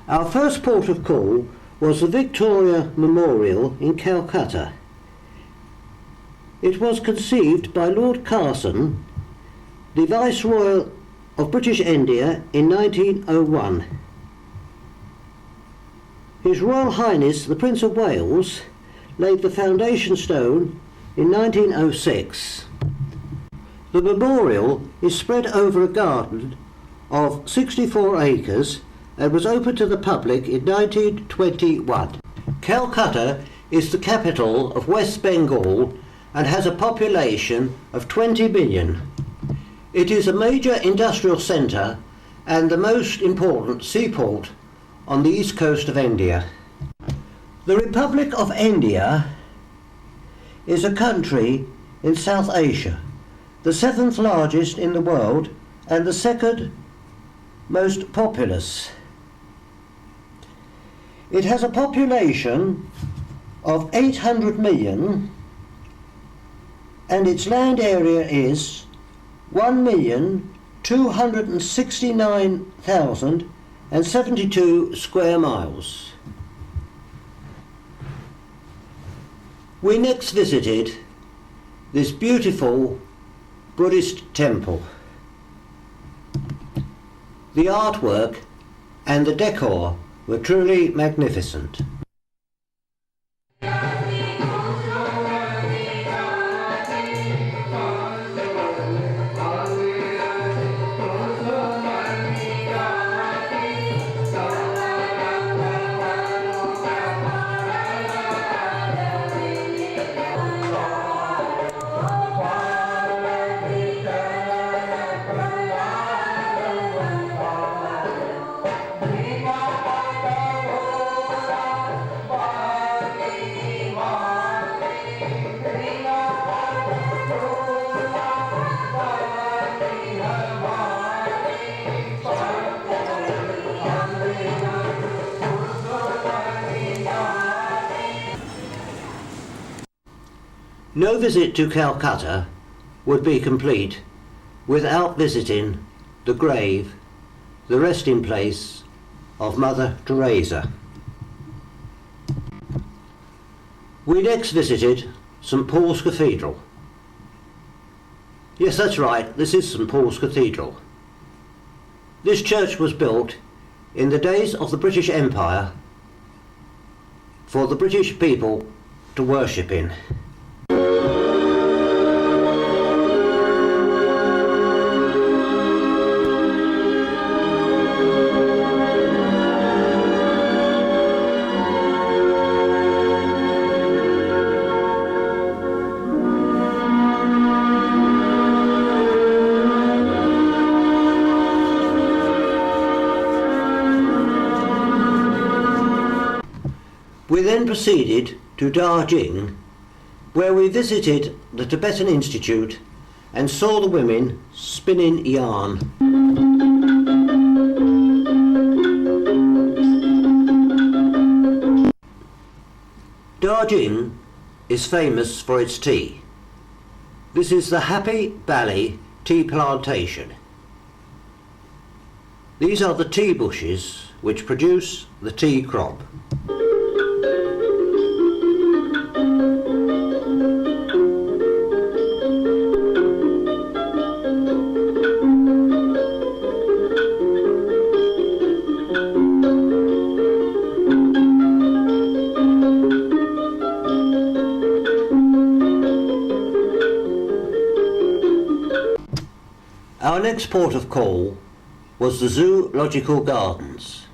Our first port of call was the Victoria Memorial in Calcutta. It was conceived by Lord Carson, the Viceroy of British India, in 1901. His Royal Highness the Prince of Wales laid the foundation stone in 1906. The memorial is spread over a garden of 64 acres and was opened to the public in 1921. Calcutta is the capital of West Bengal and has a population of 20 million. It is a major industrial centre and the most important seaport on the east coast of India. The Republic of India is a country in South Asia, the 7th largest in the world and the 2nd most populous. It has a population of 800 million and its land area is 1,269,072 square miles. We next visited this beautiful Buddhist temple. The artwork and the decor were truly magnificent. No visit to Calcutta would be complete without visiting the grave, the resting place of Mother Teresa. We next visited St. Paul's Cathedral. Yes, that's right, this is St. Paul's Cathedral. This church was built in the days of the British Empire for the British people to worship in. We then proceeded to Darjeeling, where we visited the Tibetan Institute and saw the women spinning yarn. Darjeeling is famous for its tea. This is the Happy Valley Tea Plantation. These are the tea bushes which produce the tea crop. Our next port of call was the Zoological Gardens,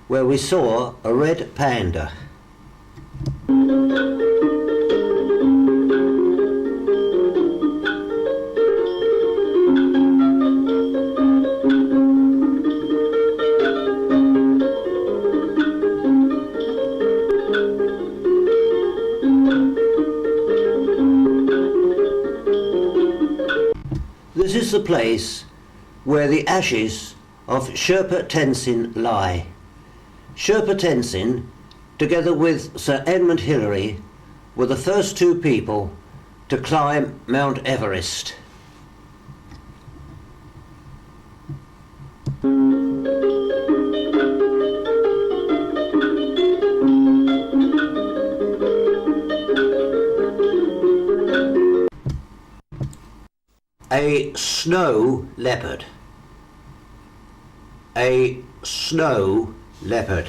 where we saw a red panda. This is the place where the ashes of Sherpa Tenzin lie. Sherpa Tenzin, together with Sir Edmund Hillary, were the first two people to climb Mount Everest. A snow leopard. A snow leopard.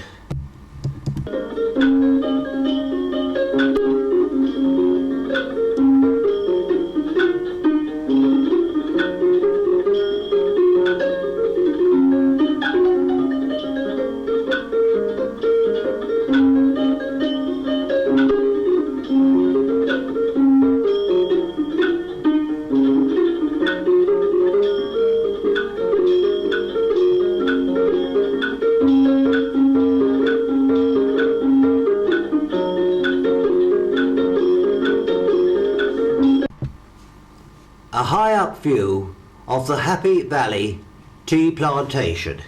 A high-up view of the Happy Valley tea plantation.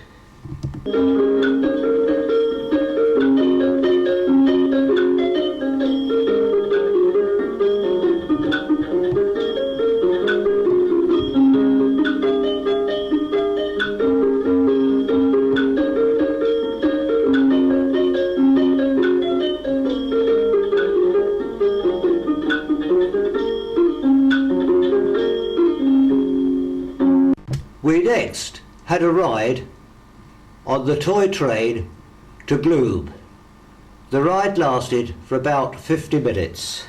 We next had a ride on the toy train to Gloom. The ride lasted for about 50 minutes.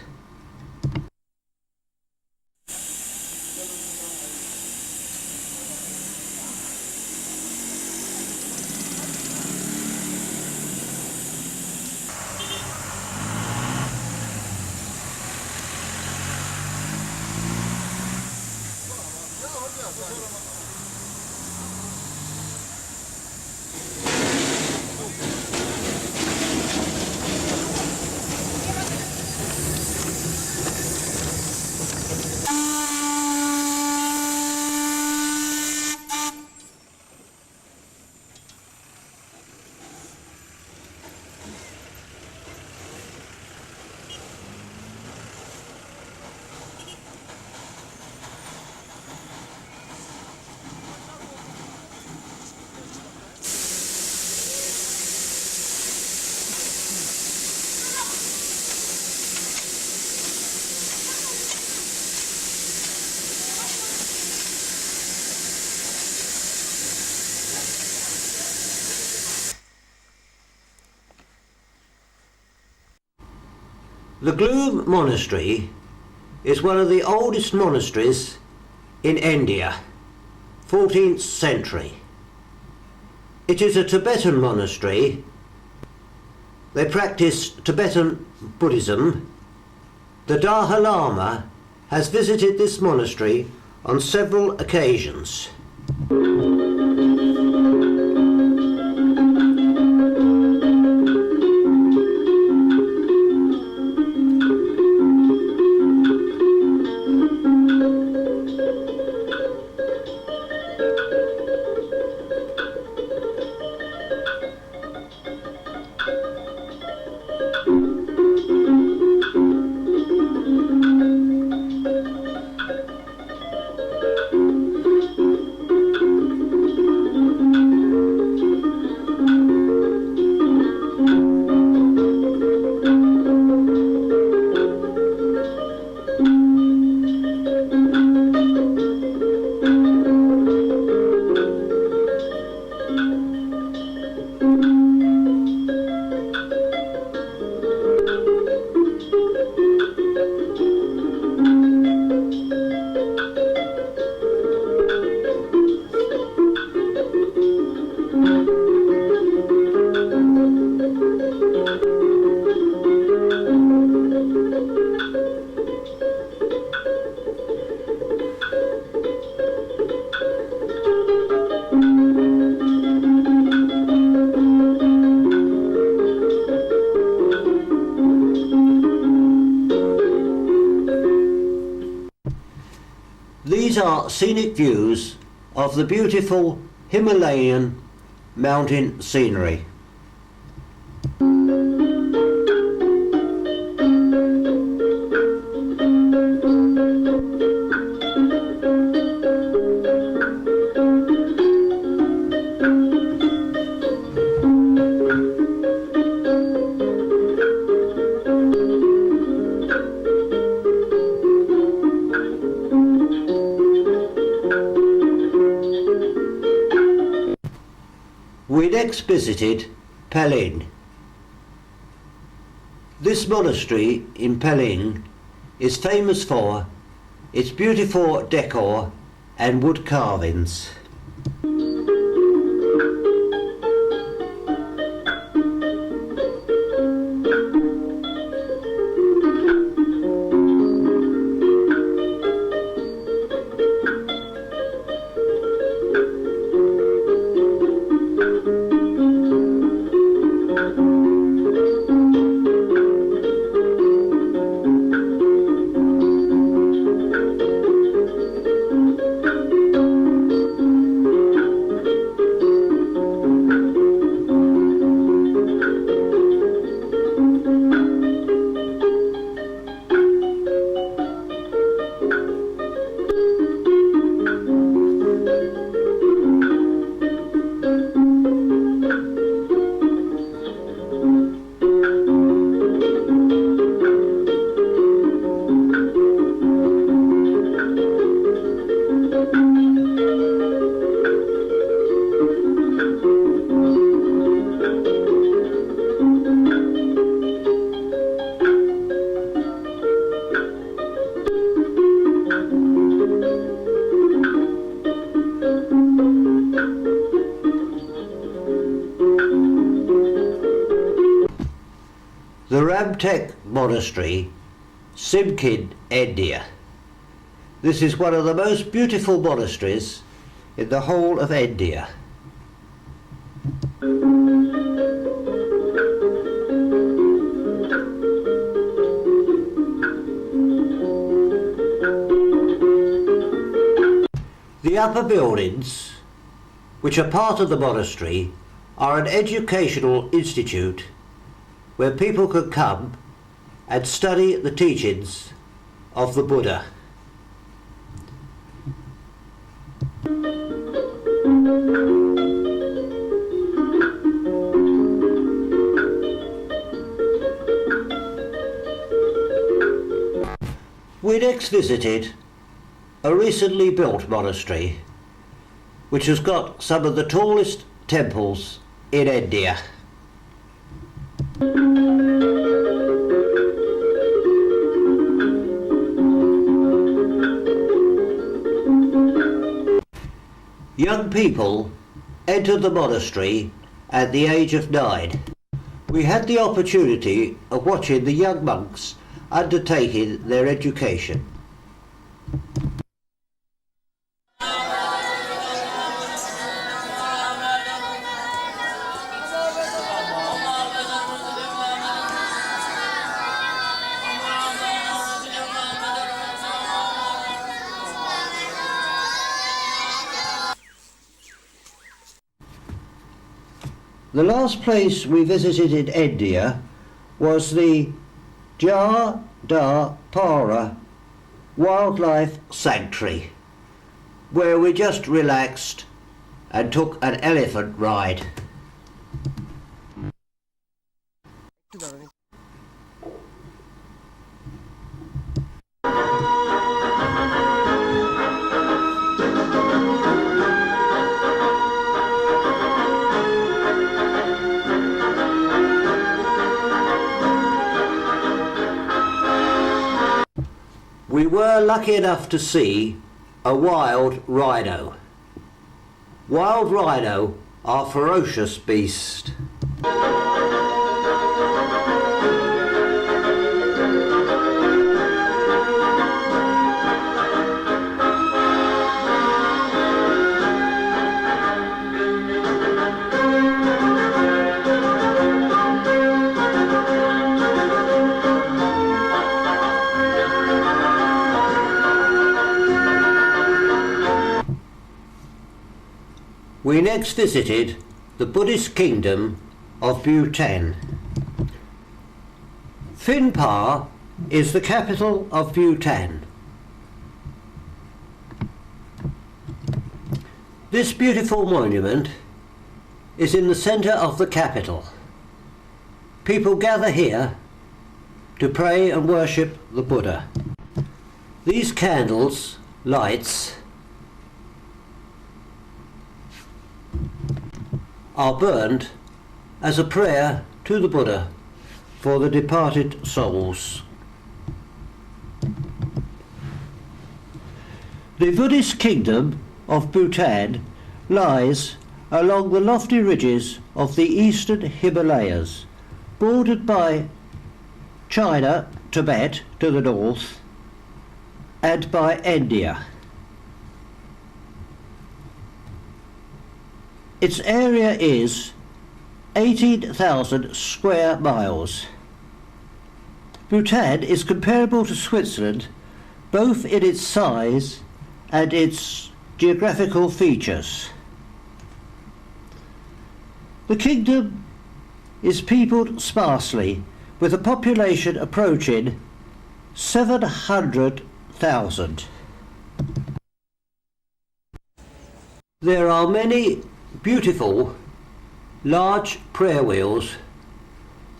The Gloom Monastery is one of the oldest monasteries in India, 14th century. It is a Tibetan monastery. They practice Tibetan Buddhism. The Dalai Lama has visited this monastery on several occasions. These are scenic views of the beautiful Himalayan mountain scenery. We next visited Pelin. This monastery in Pelin is famous for its beautiful decor and wood carvings. The Ramtek Monastery, Simkin, India. This is one of the most beautiful monasteries in the whole of India. The upper buildings, which are part of the monastery, are an educational institute where people could come and study the teachings of the Buddha. We next visited a recently built monastery which has got some of the tallest temples in India. Young people entered the monastery at the age of 9. We had the opportunity of watching the young monks undertaking their education. The last place we visited in India was the Jadapara Wildlife Sanctuary, where we just relaxed and took an elephant ride. We were lucky enough to see a wild rhino. Wild rhino are ferocious beasts. We next visited the Buddhist kingdom of Bhutan. Phimpa is the capital of Bhutan. This beautiful monument is in the centre of the capital. People gather here to pray and worship the Buddha. These candles, lights, are burned as a prayer to the Buddha for the departed souls. The Buddhist kingdom of Bhutan lies along the lofty ridges of the eastern Himalayas, bordered by China, Tibet to the north, and by India. Its area is 18,000 square miles. Bhutan is comparable to Switzerland both in its size and its geographical features. The kingdom is peopled sparsely, with a population approaching 700,000. There are many beautiful large prayer wheels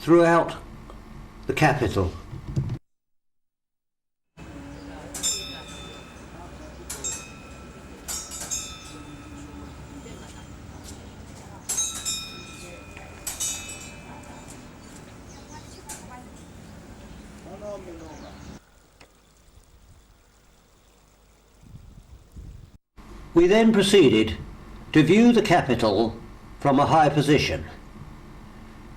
throughout the capital. We then proceeded to view the capital from a high position.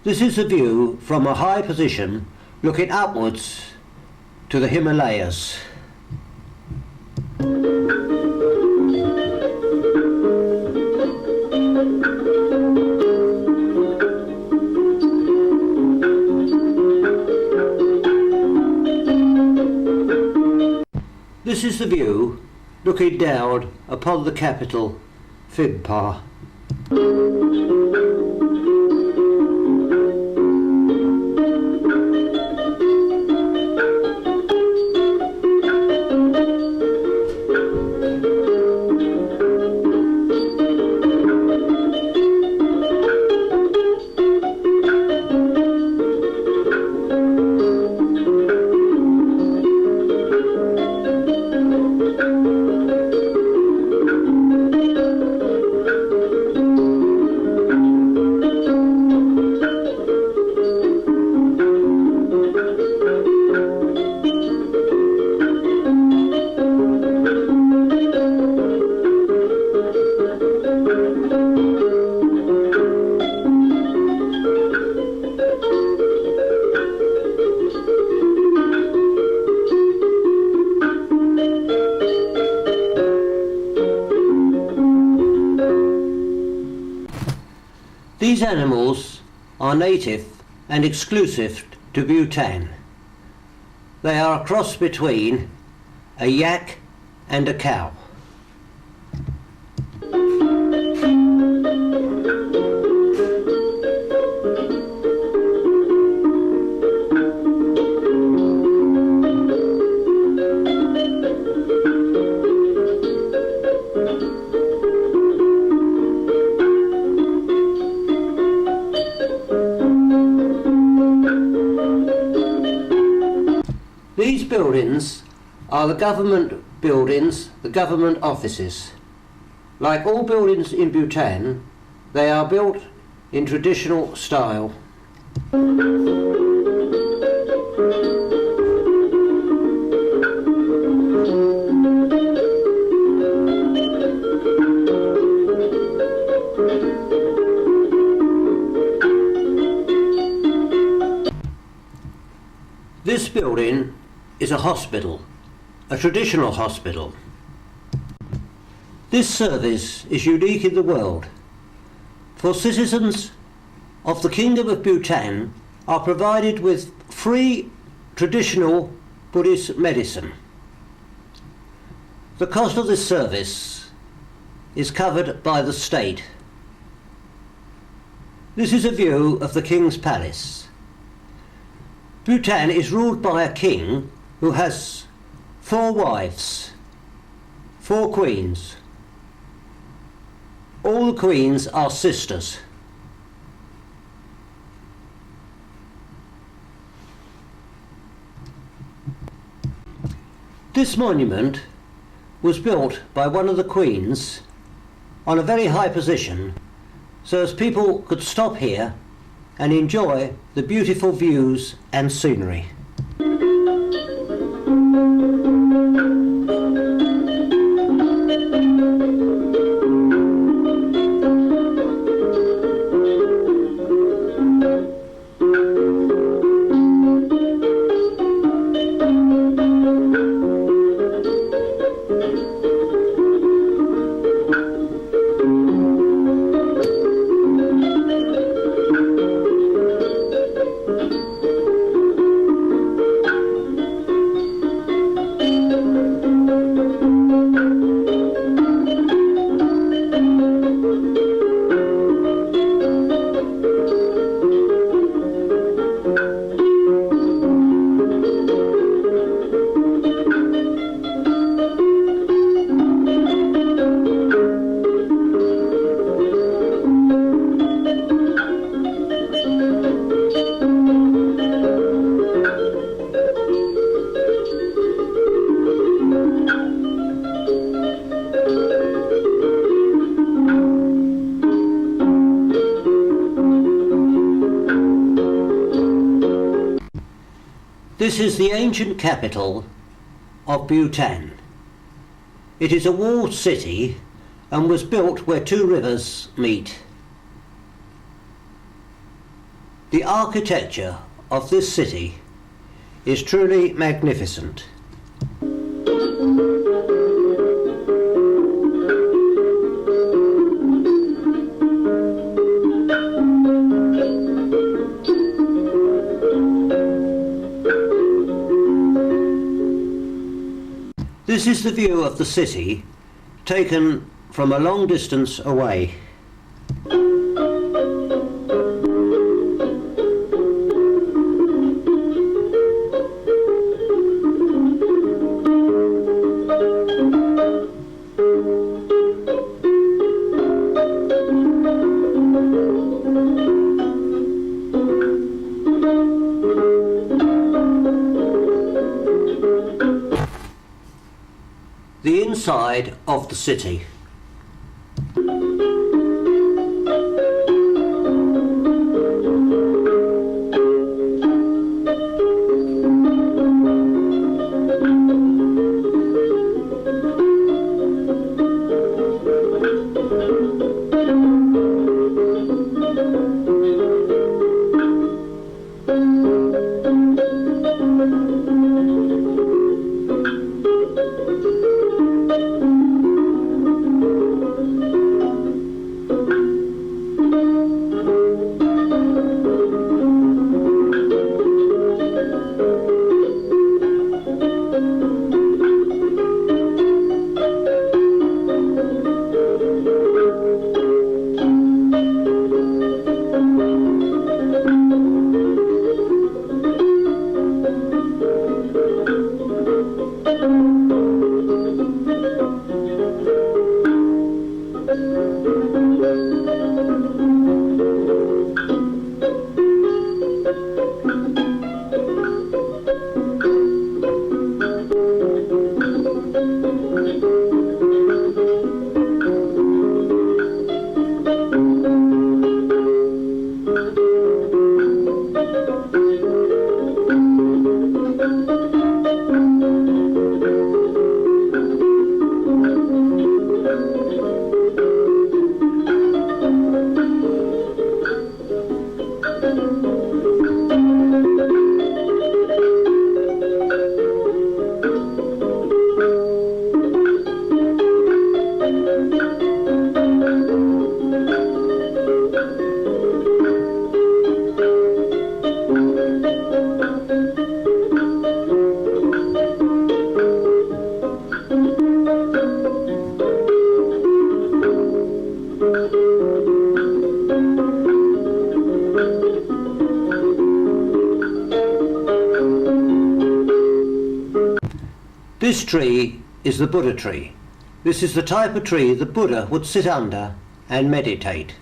This is a view from a high position looking upwards to the Himalayas. This is the view looking down upon the capital, Phimpa. These animals are native and exclusive to Bhutan. They are a cross between a yak and a cow. These buildings are the government buildings, the government offices. Like all buildings in Bhutan, they are built in traditional style. This building is a hospital, a traditional hospital. This service is unique in the world, for citizens of the Kingdom of Bhutan are provided with free traditional Buddhist medicine. The cost of this service is covered by the state. This is a view of the King's Palace. Bhutan is ruled by a king who has 4 wives, 4 queens. All the queens are sisters. This monument was built by one of the queens on a very high position so as people could stop here and enjoy the beautiful views and scenery. This is the ancient capital of Bhutan. It is a walled city and was built where two rivers meet. The architecture of this city is truly magnificent. This is the view of the city taken from a long distance away. The inside of the city. This tree is the Buddha tree. This is the type of tree the Buddha would sit under and meditate.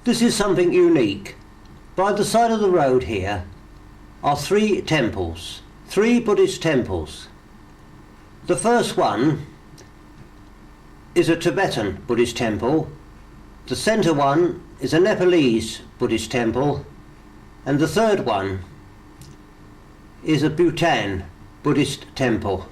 This is something unique. By the side of the road here are three temples, three Buddhist temples. The first one is a Tibetan Buddhist temple, the centre one is a Nepalese Buddhist temple, and the third one is a Bhutan Buddhist temple.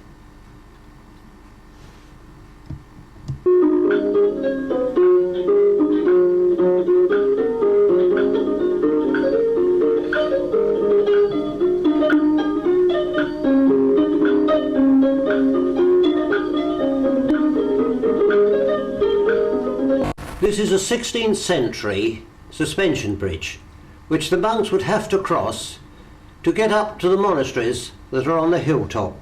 This is a 16th century suspension bridge which the monks would have to cross to get up to the monasteries that are on the hilltop.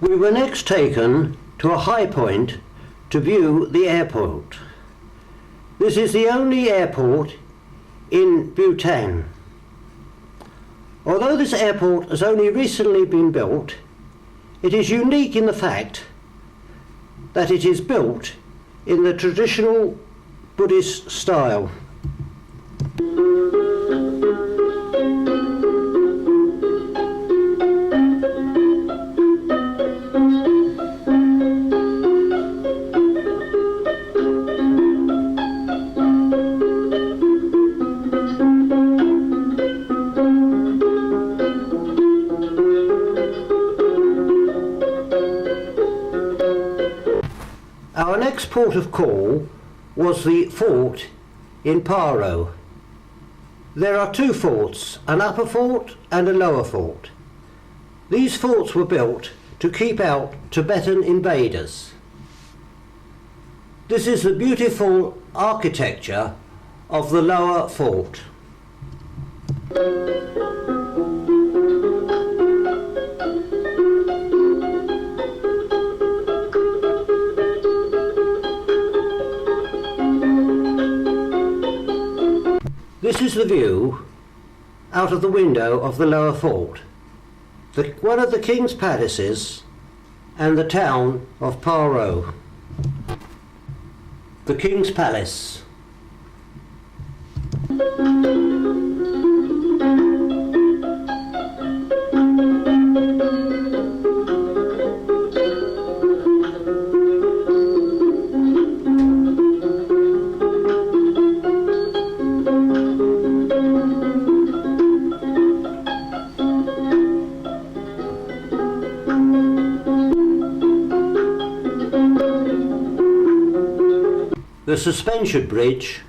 We were next taken to a high point to view the airport. This is the only airport in Bhutan. Although this airport has only recently been built, it is unique in the fact that it is built in the traditional Buddhist style. Our next port of call was the fort in Paro. There are two forts, an upper fort and a lower fort. These forts were built to keep out Tibetan invaders. This is the beautiful architecture of the lower fort. This is the view out of the window of the lower fort, one of the king's palaces and the town of Paro. The king's palace. The suspension bridge,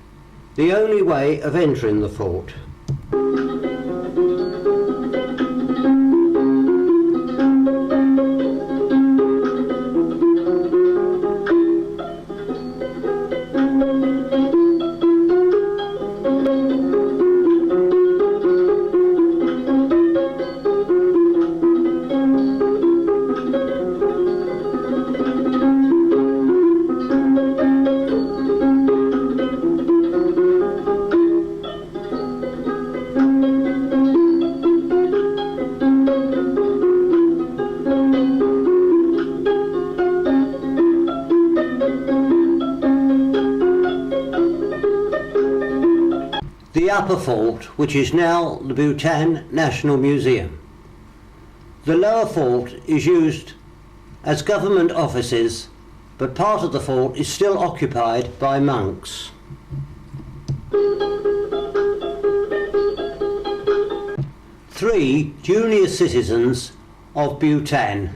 the only way of entering the fort. The upper fort, which is now the Bhutan National Museum. The lower fort is used as government offices, but part of the fort is still occupied by monks. Three junior citizens of Bhutan.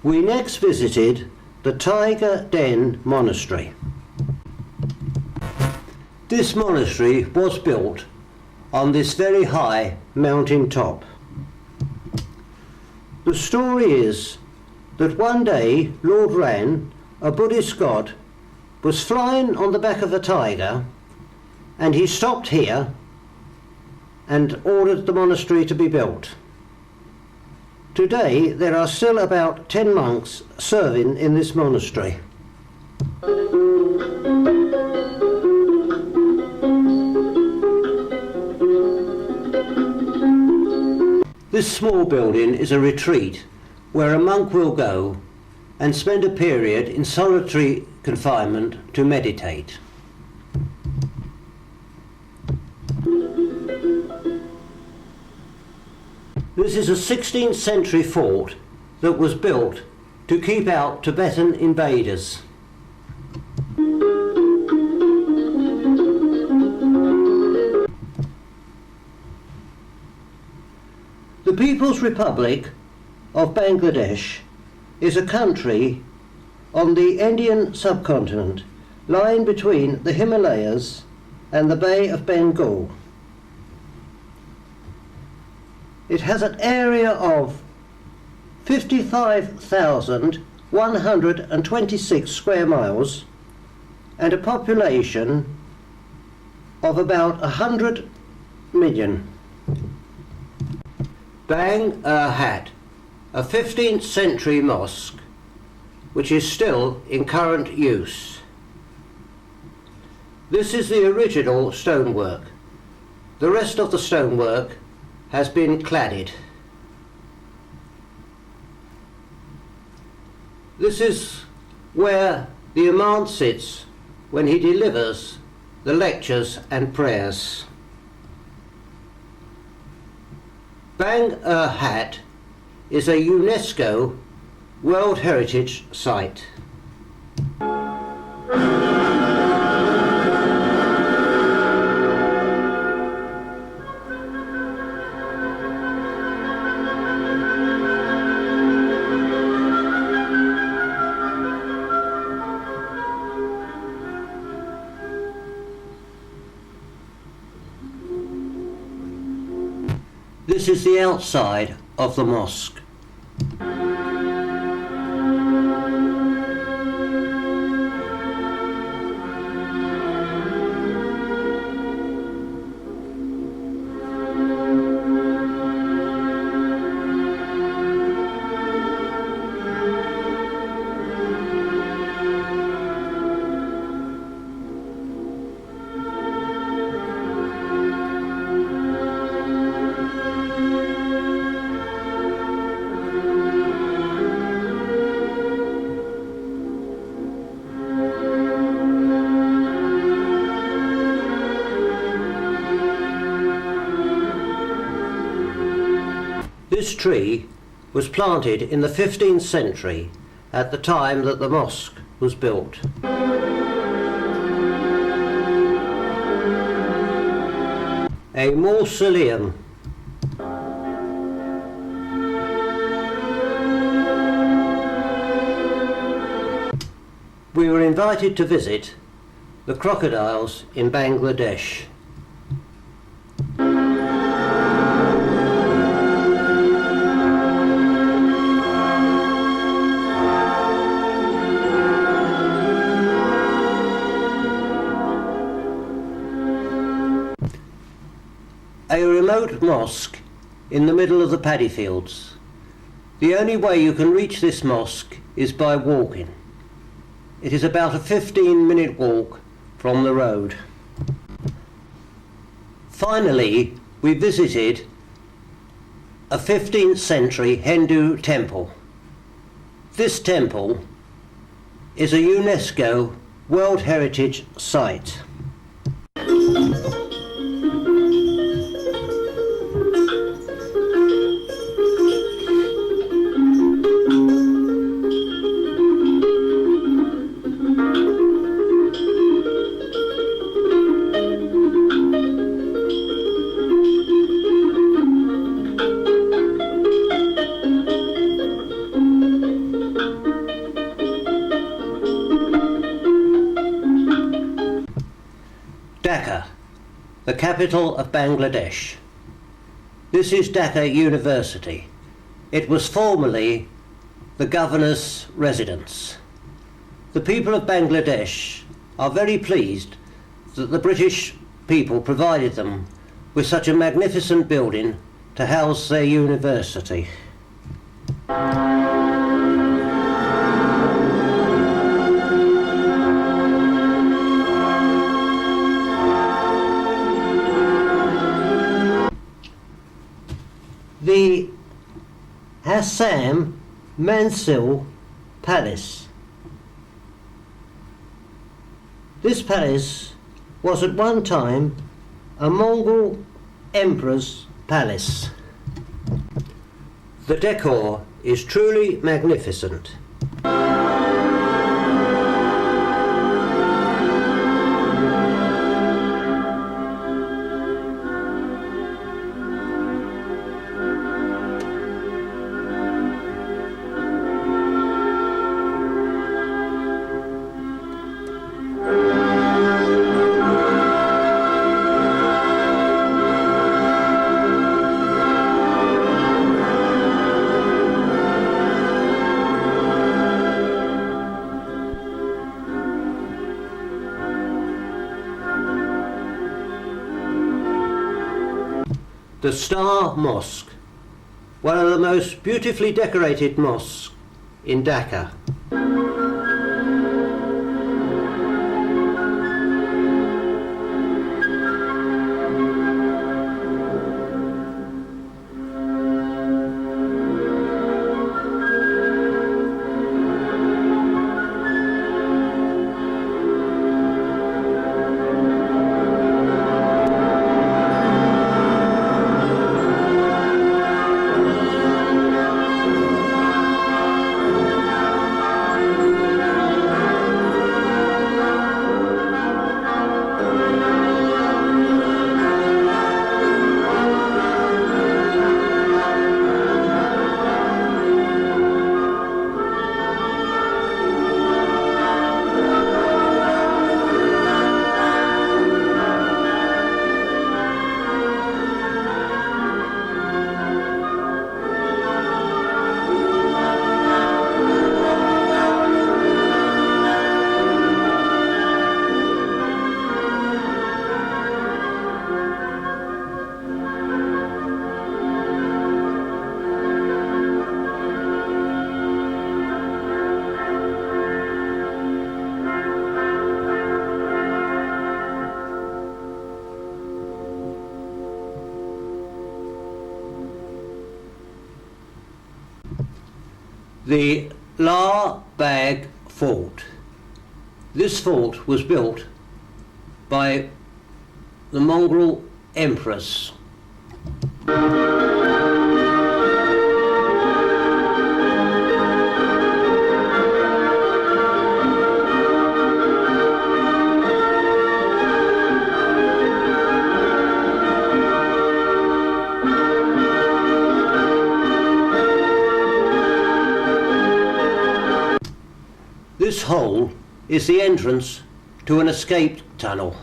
We next visited the Tiger Den Monastery. This monastery was built on this very high mountain top. The story is that one day Lord Ran, a Buddhist god, was flying on the back of a tiger, and he stopped here and ordered the monastery to be built. Today there are still about 10 monks serving in this monastery. This small building is a retreat where a monk will go and spend a period in solitary confinement to meditate. This is a 16th century fort that was built to keep out Tibetan invaders. The People's Republic of Bangladesh is a country on the Indian subcontinent, lying between the Himalayas and the Bay of Bengal. It has an area of 55,126 square miles and a population of about 100 million. Bang-er-Hat, a 15th century mosque which is still in current use. This is the original stonework. The rest of the stonework has been cladded. This is where the Imam sits when he delivers the lectures and prayers. Bang-er-Hat is a UNESCO World Heritage Site. This is the outside of the mosque. This tree was planted in the 15th century at the time that the mosque was built. A mausoleum. We were invited to visit the crocodiles in Bangladesh. A remote mosque in the middle of the paddy fields. The only way you can reach this mosque is by walking. It is about a 15-minute walk from the road. Finally, we visited a 15th century Hindu temple. This temple is a UNESCO World Heritage Site. Dhaka, the capital of Bangladesh. This is Dhaka University. It was formerly the governor's residence. The people of Bangladesh are very pleased that the British people provided them with such a magnificent building to house their university. The Hassam Mansil Palace. This palace was at one time a Mongol emperor's palace. The decor is truly magnificent. The Star Mosque, one of the most beautifully decorated mosques in Dhaka. The Lal Bagh Fort. This fort was built by the Mongol emperors. This hole is the entrance to an escape tunnel.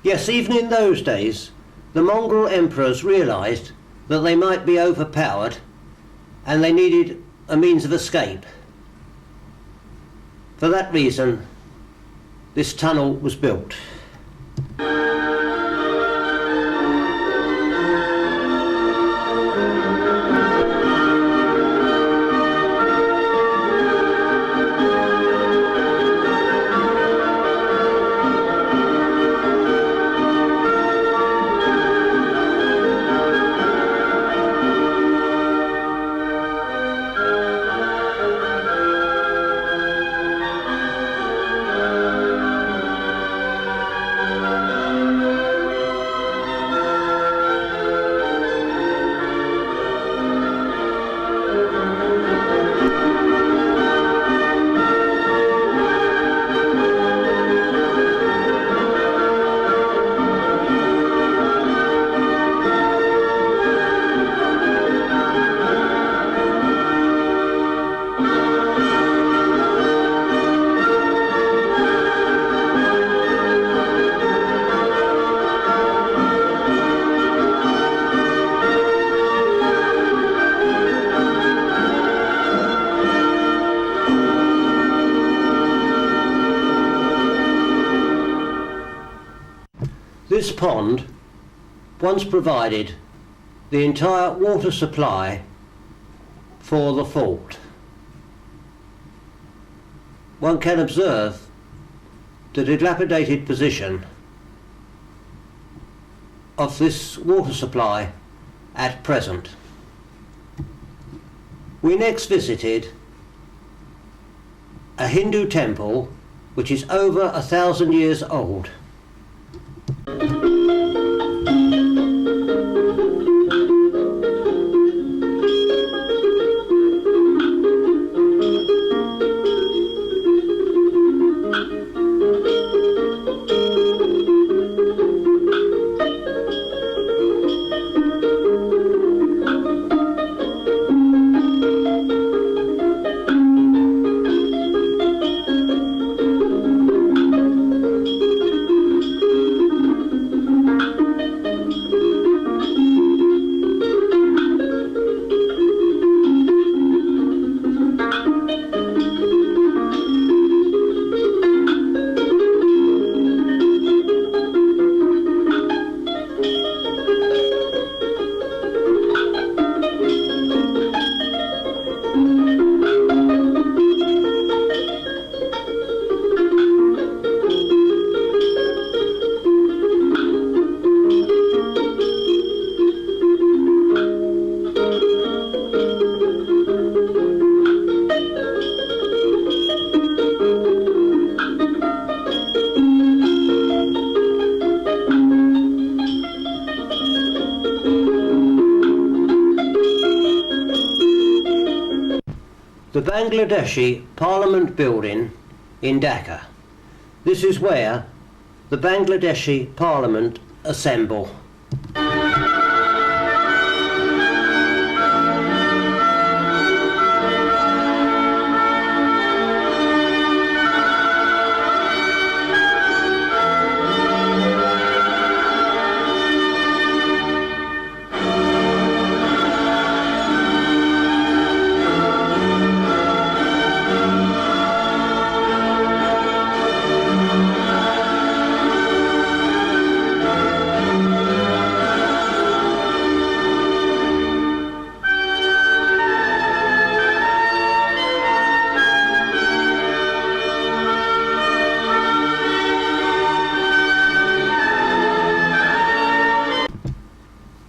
Yes, even in those days, the Mongol emperors realised that they might be overpowered and they needed a means of escape. For that reason, this tunnel was built. This pond once provided the entire water supply for the fort. One can observe the dilapidated position of this water supply at present. We next visited a Hindu temple which is over 1,000 years old. The Bangladeshi Parliament building in Dhaka. This is where the Bangladeshi Parliament assemble.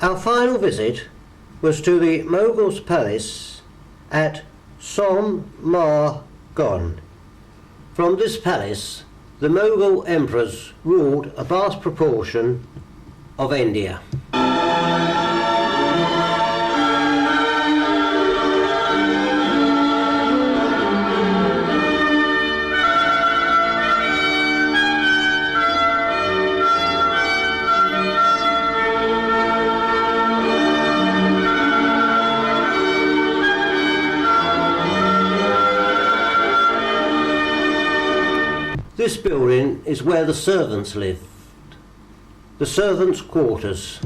Our final visit was to the Mogul's palace at Sommargården. From this palace, the Mughal emperors ruled a vast proportion of India. This building is where the servants lived, the servants' quarters.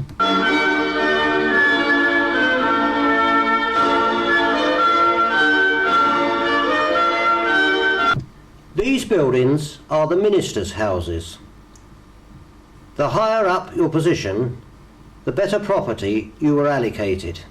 These buildings are the ministers' houses. The higher up your position, the better property you were allocated.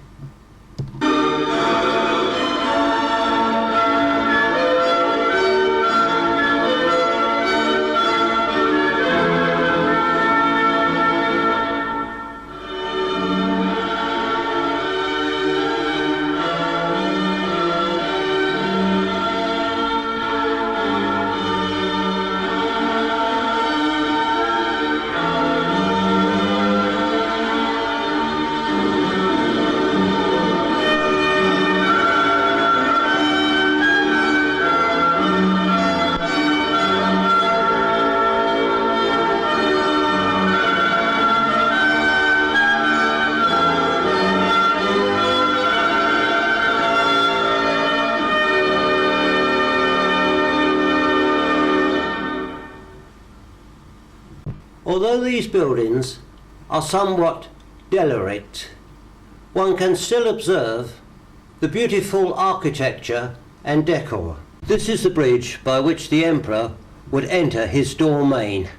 Although these buildings are somewhat derelict, one can still observe the beautiful architecture and decor. This is the bridge by which the emperor would enter his domain.